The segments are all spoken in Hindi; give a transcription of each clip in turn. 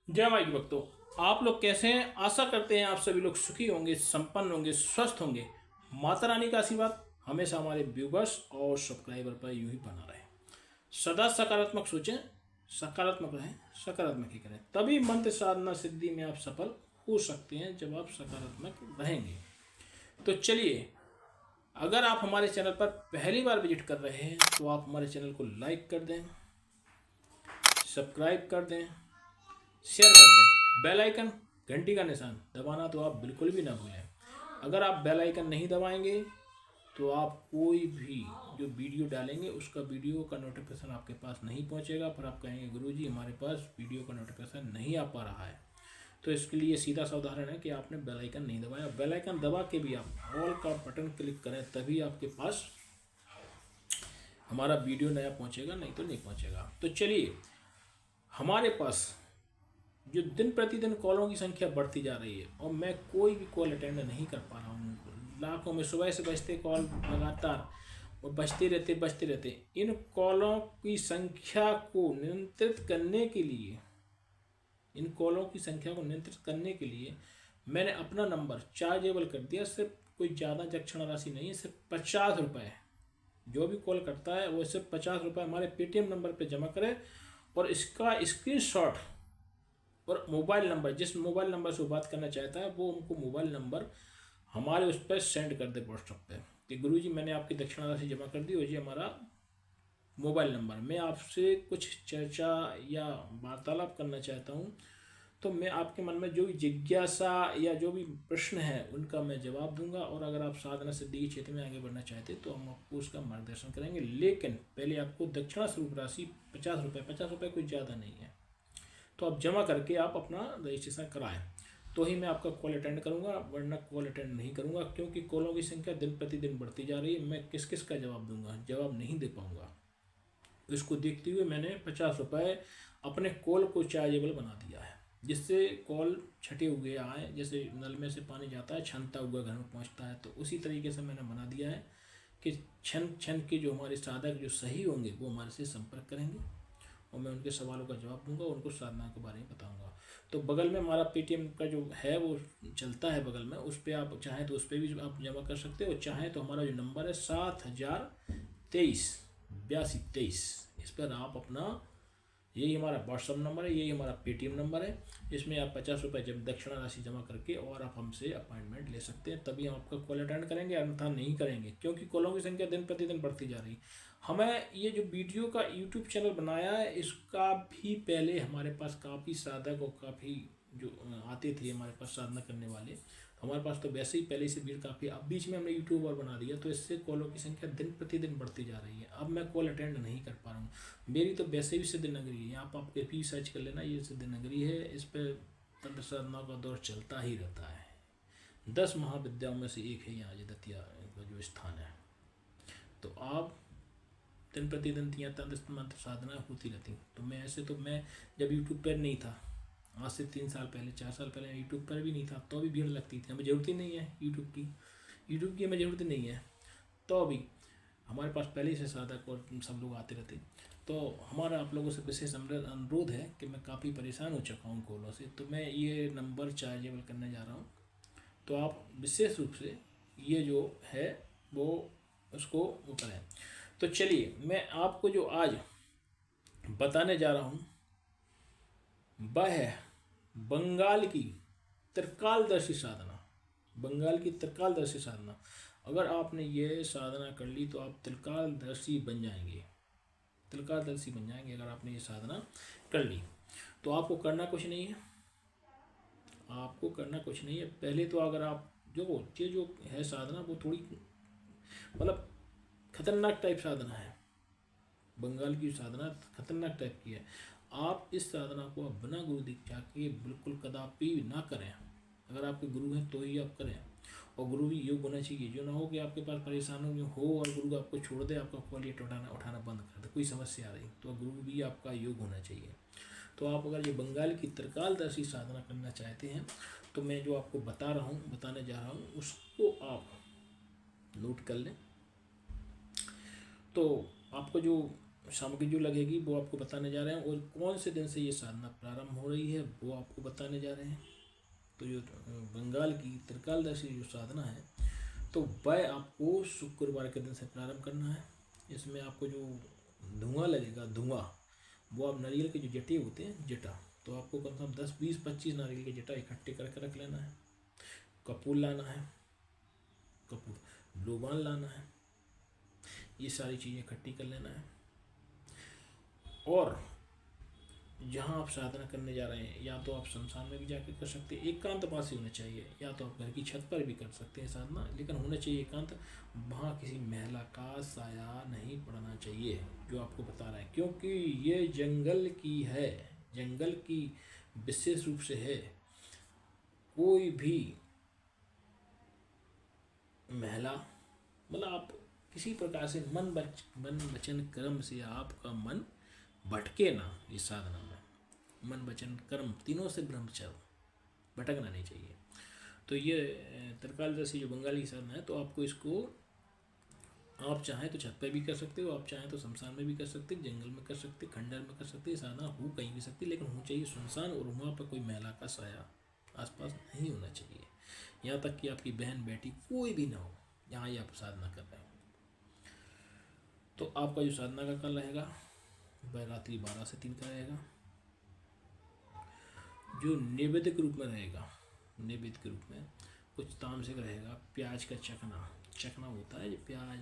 जय माई के भक्तों, आप लोग कैसे हैं? आशा करते हैं आप सभी लोग सुखी होंगे, संपन्न होंगे, स्वस्थ होंगे। माता रानी का आशीर्वाद हमेशा हमारे व्यूवर्स और सब्सक्राइबर पर यूं ही बना रहे। सदा सकारात्मक सोचें, सकारात्मक रहें, सकारात्मक ही करें, तभी मंत्र साधना सिद्धि में आप सफल हो सकते हैं जब आप सकारात्मक रहेंगे। तो चलिए, अगर आप हमारे चैनल पर पहली बार विजिट कर रहे हैं तो आप हमारे चैनल को लाइक कर दें, सब्सक्राइब कर दें, शेयर कर दें। बेल आइकन घंटी का निशान दबाना तो आप बिल्कुल भी ना भूलें। अगर आप बेल आइकन नहीं दबाएंगे तो आप कोई भी जो वीडियो डालेंगे उसका वीडियो का नोटिफिकेशन आपके पास नहीं पहुंचेगा, पर आप कहेंगे गुरुजी हमारे पास वीडियो का नोटिफिकेशन नहीं आ पा रहा है। तो इसके लिए सीधा सा उदाहरण है कि आपने बेल आइकन नहीं दबाया। बेल आइकन दबा के भी आप ऑल का बटन क्लिक करें, तभी आपके पास हमारा वीडियो नया पहुंचेगा, नहीं तो नहीं पहुंचेगा। तो चलिए, हमारे पास जो दिन प्रतिदिन कॉलों की संख्या बढ़ती जा रही है और मैं कोई भी कॉल अटेंड नहीं कर पा रहा हूँ। लाखों में सुबह से बजते कॉल लगातार और बजते रहते। इन कॉलों की संख्या को नियंत्रित करने के लिए मैंने अपना नंबर चार्जेबल कर दिया। सिर्फ कोई ज़्यादा दक्षिण राशि नहीं है, सिर्फ 50 रुपये। जो भी कॉल करता है वो सिर्फ 50 रुपये हमारे पेटीएम नंबर पर जमा करे और इसका स्क्रीनशॉट और मोबाइल नंबर, जिस मोबाइल नंबर से वो बात करना चाहता है वो उनको मोबाइल नंबर हमारे उस पर सेंड कर दे व्हाट्सएप पे कि गुरुजी मैंने आपकी दक्षिण राशि जमा कर दी और ये हमारा मोबाइल नंबर, मैं आपसे कुछ चर्चा या वार्तालाप करना चाहता हूँ। तो मैं आपके मन में जो भी जिज्ञासा या जो भी प्रश्न है उनका मैं जवाब दूंगा, और अगर आप साधना सिद्धि के क्षेत्र में आगे बढ़ना चाहते हैं तो हम आपको उसका मार्गदर्शन करेंगे। लेकिन पहले आपको दक्षिणा स्वरूप राशि 50 रुपये कुछ ज़्यादा नहीं है, तो आप जमा करके आप अपना रजिस्ट्रेशन कराएं, तो ही मैं आपका कॉल अटेंड करूंगा, वरना कॉल अटेंड नहीं करूंगा। क्योंकि कॉलों की संख्या दिन प्रतिदिन बढ़ती जा रही है, मैं किस किस का जवाब दूंगा, जवाब नहीं दे पाऊंगा। इसको देखते हुए मैंने 50 रुपये अपने कॉल को चार्जेबल बना दिया है, जिससे कॉल छटे हुए आए, जैसे नल में से पानी जाता है छनता हुआ घर में पहुंचता है, तो उसी तरीके से मैंने बना दिया है कि छन छन के जो हमारे साधक जो सही होंगे वो हमारे से संपर्क करेंगे और मैं उनके सवालों का जवाब दूंगा, उनको साधना के बारे में बताऊंगा। तो बगल में हमारा पेटीएम का जो है वो चलता है बगल में, उस पर आप चाहें तो उस पर भी आप जमा कर सकते हो। चाहें तो हमारा जो नंबर है 7023 8223, इस पर आप अपना, यही हमारा व्हाट्सअप नंबर है, यही हमारा पेटीएम नंबर है। इसमें आप 50 रुपये जब दक्षिणा राशि जमा करके और आप हमसे अपॉइंटमेंट ले सकते हैं, तभी हम आपका कॉल अटेंड करेंगे, अन्यथा नहीं करेंगे। क्योंकि कॉलों की संख्या दिन प्रतिदिन बढ़ती जा रही। हमें ये जो वीडियो का यूट्यूब चैनल बनाया है, इसका भी पहले हमारे पास काफ़ी साधक और काफ़ी जो आते थे हमारे पास साधना करने वाले, हमारे पास तो वैसे ही पहले से भीड़ काफ़ी, अब बीच में हमने यूट्यूब और बना दिया, तो इससे कॉलों की संख्या दिन प्रतिदिन बढ़ती जा रही है। अब मैं कॉल अटेंड नहीं कर पा रहा हूँ। मेरी तो वैसे भी सिद्ध नगरी है, आप आपके भी सर्च कर लेना, ये सिद्ध नगरी है, इस पर तंत्र साधना का दौर चलता ही रहता है। 10 महाविद्याओं में से एक है यहाँ दतिया का जो स्थान है। तो आप दिन प्रतिदिन यहाँ तंत्र मंत्र साधना होती रहती। तो मैं जब यूट्यूब पर नहीं था, आज से 3 साल पहले 4 साल पहले यूट्यूब पर भी नहीं था, तो भी भीड़ लगती थी। हमें ज़रूरत ही नहीं है यूट्यूब की हमें ज़रूरत ही नहीं है, तो भी हमारे पास पहले ही से साधक और सब लोग आते रहते। तो हमारा आप लोगों से विशेष अनुरोध है कि मैं काफ़ी परेशान हो चुका हूँ कॉलों से, तो मैं ये नंबर चार्जेबल करने जा रहा हूँ। तो आप विशेष रूप से ये जो है वो उसको वो करें। तो चलिए, मैं आपको जो आज बताने जा रहा हूँ वह है बंगाल की त्रिकालदर्शी साधना। अगर आपने ये साधना कर ली तो आप त्रिकालदर्शी बन जाएंगे। अगर आपने ये साधना कर ली तो आपको करना कुछ नहीं है। पहले तो अगर आप ये जो है साधना वो थोड़ी मतलब खतरनाक टाइप साधना है। बंगाल की साधना खतरनाक टाइप की है। आप इस साधना को बिना गुरु दीक्षा के बिल्कुल कदापि ना करें। अगर आपके गुरु हैं तो ही आप करें, और गुरु भी योग होना चाहिए। जो ना हो कि आपके पास परेशानी हो और गुरु आपको छोड़ दे, आपका कॉल उठाना बंद कर दे, कोई समस्या आ रही, तो गुरु भी आपका योग होना चाहिए। तो आप अगर ये बंगाल की त्रिकालदर्शी साधना करना चाहते हैं तो मैं जो आपको बताने जा रहा हूँ उसको आप नोट कर लें। तो आपको जो सामग्री जो लगेगी वो आपको बताने जा रहे हैं, और कौन से दिन से ये साधना प्रारंभ हो रही है वो आपको बताने जा रहे हैं। तो जो बंगाल की त्रिकालदर्शी जो साधना है तो वह आपको शुक्रवार के दिन से प्रारंभ करना है। इसमें आपको जो धुआं लगेगा, धुआं वो आप नारियल के जो जटे होते हैं, जटा, तो आपको कम से कम 10 20 25 नारियल के जटा इकट्ठे करके रख लेना है। कपूर लाना है, कपूर, लोबान लाना है, ये सारी चीज़ें इकट्ठी कर लेना है। और जहाँ आप साधना करने जा रहे हैं, या तो आप शमशान में भी जाकर कर सकते हैं, एकांत पास ही होना चाहिए, या तो आप घर की छत पर भी कर सकते हैं साधना, लेकिन होना चाहिए एकांत। वहाँ किसी महिला का साया नहीं पड़ना चाहिए, जो आपको बता रहे हैं, क्योंकि ये जंगल की है, जंगल की विशेष रूप से है। कोई भी महिला, मतलब आप किसी प्रकार से मन वचन कर्म से आपका मन भटके ना, इस साधना में मन वचन कर्म तीनों से ब्रह्मचर्य, भटकना नहीं चाहिए। तो ये त्रिकालदर्शी जो बंगाली साधना है, तो आपको इसको आप चाहें तो छत पर भी कर सकते हो, आप चाहें तो शमशान में भी कर सकते, जंगल में कर सकते, खंडर में कर सकते, साधना हो कहीं भी सकती, लेकिन होना चाहिए सुनसान, और वहाँ पर कोई महिला का साया आसपास नहीं होना चाहिए। यहाँ तक कि आपकी बहन बेटी कोई भी ना हो, यहाँ ही आप साधना कर रहे हो। तो आपका जो साधना का काल रहेगा वह रात्रि 12 से 3 का रहेगा। जो नैवेद्य के रूप में रहेगा, नैवेद्य के रूप में कुछ तामसिक रहेगा। प्याज का चखना होता है, जो प्याज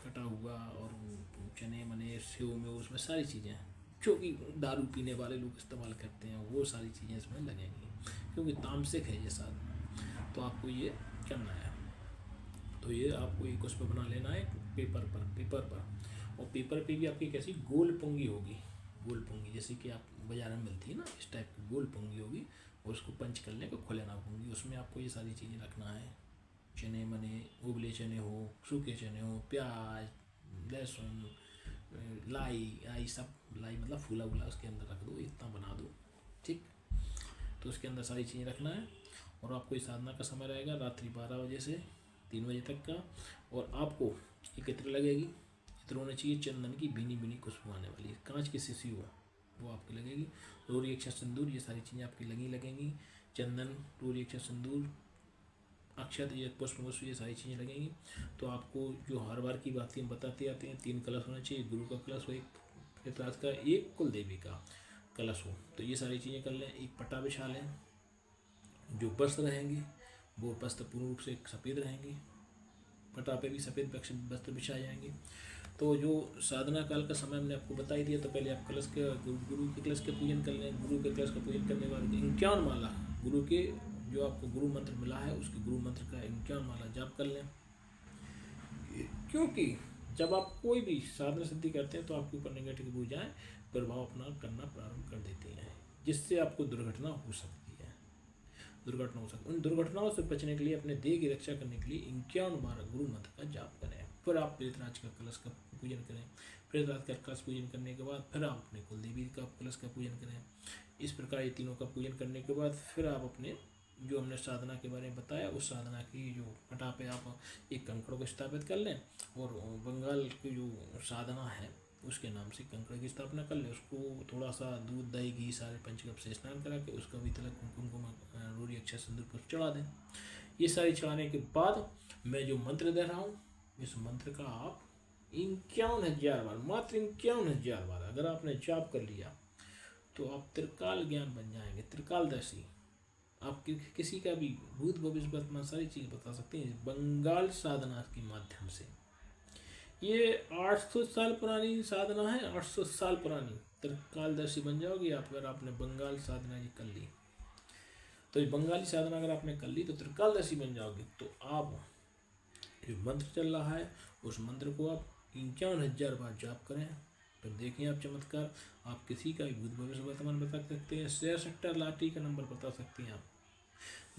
कटा हुआ, और चने मने सेव में, उसमें सारी चीज़ें जो कि दारू पीने वाले लोग इस्तेमाल करते हैं, वो सारी चीज़ें इसमें लगेंगी, क्योंकि तामसिक है ये साधना। तो आपको ये करना है। तो ये आपको एक उस पर बना लेना है, पेपर पर, और पेपर पे भी आपकी कैसी गोल पुंगी होगी, गोल पुंगी जैसे कि आप बाजार में मिलती है ना, इस टाइप की गोल पुंगी होगी, और उसको पंच करने को खुलेना पुंगी, उसमें आपको ये सारी चीज़ें रखना है। चने मने, उबले चने हो, सूखे चने हो, प्याज, लहसुन, लाई सब, लाई मतलब फूला वूला उसके अंदर रख दो, इतना बना दो, ठीक। तो उसके अंदर सारी चीज़ें रखना है। और आपको इस साधना का समय रहेगा रात्रि 12 बजे से 3 बजे तक का। और आपको एक इत्र लगेगी, इत्र होना चाहिए चंदन की भीनी भीनी खुशबू आने वाली, कांच की शीशी हो वो आपकी लगेगी। रोरी अक्षर सिंदूर, ये सारी चीज़ें आपकी लगेंगी। चंदन, रोरी अक्षर सिंदूर, अक्षत, ये पुष्प, ये सारी चीज़ें लगेंगी। तो आपको जो हर बार की बातें हम बताते आते हैं, 3 कलश होना चाहिए, गुरु का कलश हो, एक पितराज का, एक कुल देवी का कलश हो। तो ये सारी चीज़ें कर लें। एक पट्टा बिछा लें। जो वस्त्र रहेंगे वो वस्त्र पूर्ण रूप से सफ़ेद रहेंगे, पटा पे भी सफ़ेद वस्त्र बिछाए जाएंगे। तो जो साधना काल का समय हमने आपको बता ही दिया। तो पहले आप कलश के, गुरु के कलश के पूजन कर लें। गुरु के कलश का पूजन करने के बाद 51 माला गुरु के, जो आपको गुरु मंत्र मिला है उसके गुरु मंत्र का 51 माला जाप कर लें। क्योंकि जब आप कोई भी साधना सिद्धि करते हैं तो आपके ऊपर नेगेटिव ऊर्जाएं प्रभाव अपना करना प्रारंभ कर देती हैं, जिससे आपको दुर्घटना हो सकती है। उन दुर्घटनाओं से बचने के लिए, अपने देह की रक्षा करने के लिए 51 बार गुरु मंत्र का जाप करें। फिर आप प्रेतराज का कलश का पूजन करें। प्रेतराज का कलश पूजन करने के बाद फिर आप अपने कुल देवी का कलश का पूजन करें। इस प्रकार ये तीनों का पूजन करने के बाद फिर आप अपने, जो हमने साधना के बारे में बताया, उस साधना की जो पटा पे आप एक कंकड़ को स्थापित कर लें, और बंगाल की जो साधना है उसके नाम से कंकड़ की स्थापना कर लें। उसको थोड़ा सा दूध, दही, घी सारे पंचगव्य से स्नान करा के उसका भी तिलक, कुमकुम, रोरी अक्षत सिंदूर पर चढ़ा दें। ये सारी चढ़ाने के बाद मैं जो मंत्र दे रहा हूँ, इस मंत्र का आप 51,000 बार, मात्र 51,000 बार अगर आपने जाप कर लिया तो आप त्रिकाल ज्ञान बन जाएंगे, त्रिकालदर्शी। आप किसी का भी भूत भविष्य वर्तमान सारी चीज़ बता सकते हैं बंगाल साधना के माध्यम से। ये 800 साल पुरानी साधना है, 800 साल पुरानी। त्रिकालदर्शी बन जाओगे आप अगर आपने बंगाल साधना जी कर ली। तो ये बंगाली साधना अगर आपने कर ली तो त्रिकालदर्शी बन जाओगे। तो आप जो मंत्र चल रहा है उस मंत्र को आप 51,000 बार जाप करें। फिर देखें आप चमत्कार। आप किसी का भी भूत भविष्य वर्तमान बता सकते हैं, शेयर सेक्टर लाठी का नंबर बता सकते हैं, आप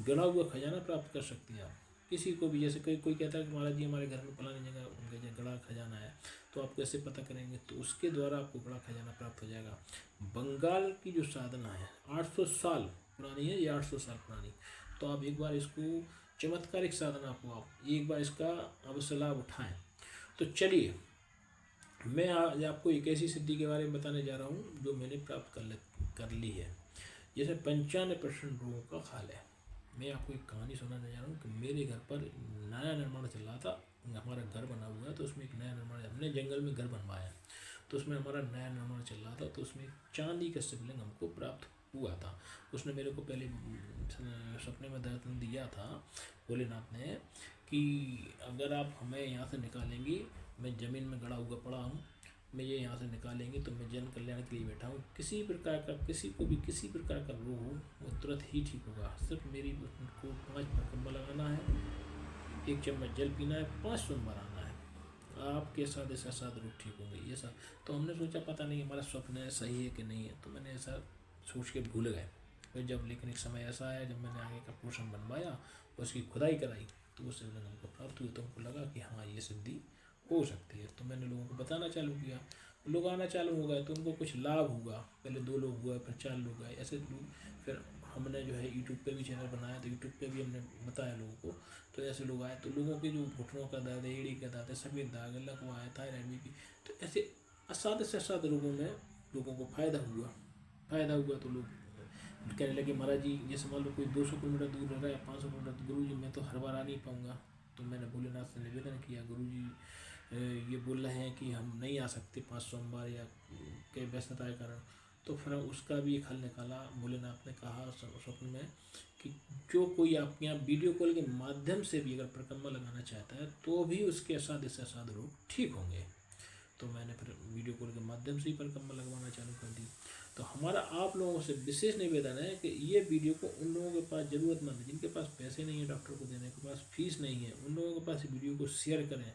गड़ा हुआ खजाना प्राप्त कर सकते हैं। आप किसी को भी, जैसे कोई कहता है कि महाराज जी हमारे घर में फलानी जगह गड़ा खजाना है, तो आप कैसे पता करेंगे? तो उसके द्वारा आपको गड़ा खजाना प्राप्त हो जाएगा। बंगाल की जो साधना है 800 साल पुरानी है, ये 800 साल पुरानी। तो आप एक बार इसको, चमत्कारिक साधना को आप एक बार इसका अवश्य लाभ उठाएं। तो चलिए मैं आज आपको एक ऐसी सिद्धि के बारे में बताने जा रहा हूँ जो मैंने प्राप्त कर ली है। जैसे 95% लोगों का हाल है। मैं आपको एक कहानी सुनाने जा रहा हूँ कि मेरे घर पर नया निर्माण चल रहा था। हमारा घर बना हुआ है, तो उसमें एक नया निर्माण, हमने जंगल में घर बनवाया, तो उसमें हमारा नया निर्माण चल रहा था। तो उसमें चांदी का शिवलिंग हमको प्राप्त हुआ था। उसने मेरे को पहले सपने में दर्शन दिया था भोलेनाथ ने कि अगर आप हमें यहाँ से निकालेंगी, मैं ज़मीन में गड़ा हुआ पड़ा हूँ, मैं ये यहाँ से निकालेंगे तो मैं जन कल्याण के लिए बैठा हूँ। किसी प्रकार का, किसी को भी किसी प्रकार का रोग हो वो तुरंत ही ठीक होगा। सिर्फ मेरी को 5 परिक्रमा लगाना है, 1 चम्मच जल पीना है, 5 सोमवार आना है, आपके साथ ऐसा साथ रोग ठीक होंगे। ये सब तो हमने सोचा पता नहीं हमारा स्वप्न है सही है कि नहीं है, तो मैंने ऐसा सोच के भूल गए। फिर जब लेकिन एक समय ऐसा आया जब मैंने आगे का पोषण बनवाया, उसकी खुदाई कराई, तो वो शिवलिंग हमको प्राप्त हुई। तो हमको लगा कि हाँ ये सिद्धि हो सकती है। तो मैंने लोगों को बताना चालू किया, लोग आना चालू हो गए, तो उनको कुछ लाभ हुआ। पहले 2 लोग हुआ, फिर 4 लोग आए, ऐसे लोग। फिर हमने जो है यूट्यूब पे भी चैनल बनाया, तो यूट्यूब पे भी हमने बताया लोगों को। तो ऐसे लोग आए, तो लोगों के जो घुटनों का दर्द, एड़ी का दर्द, सफ़ेद दाग, लकवा है, थायराइड, बीपी, तो ऐसे असाध्य से असाध्य रोगों में लोगों को फ़ायदा हुआ। तो लोग कहने लगे महाराज जी, जैसे मान लो कोई 200 किलोमीटर दूर रह रहा है, 500 किलोमीटर, तो गुरु जी मैं तो हर बार आ नहीं पाऊँगा। तो मैंने भोलेनाथ से निवेदन किया, गुरु जी ये बोल रहे हैं कि हम नहीं आ सकते 5 सोमवार या कई व्यस्तता के कारण। तो फिर उसका भी एक हल निकाला। भोलेनाथ ने कहा स्वप्न में कि जो कोई आपके यहाँ वीडियो कॉल के माध्यम से भी अगर परिक्रमा लगाना चाहता है तो भी उसके असाध्य से असाध्य रोग ठीक होंगे। तो मैंने फिर वीडियो कॉल के माध्यम से ही परिक्रमा लगवाना चालू कर दी। तो हमारा आप लोगों से विशेष निवेदन है कि ये वीडियो को उन लोगों के पास ज़रूरतमंद है, जिनके पास पैसे नहीं है डॉक्टर को देने के पास, फीस नहीं है, उन लोगों के पास वीडियो को शेयर करें।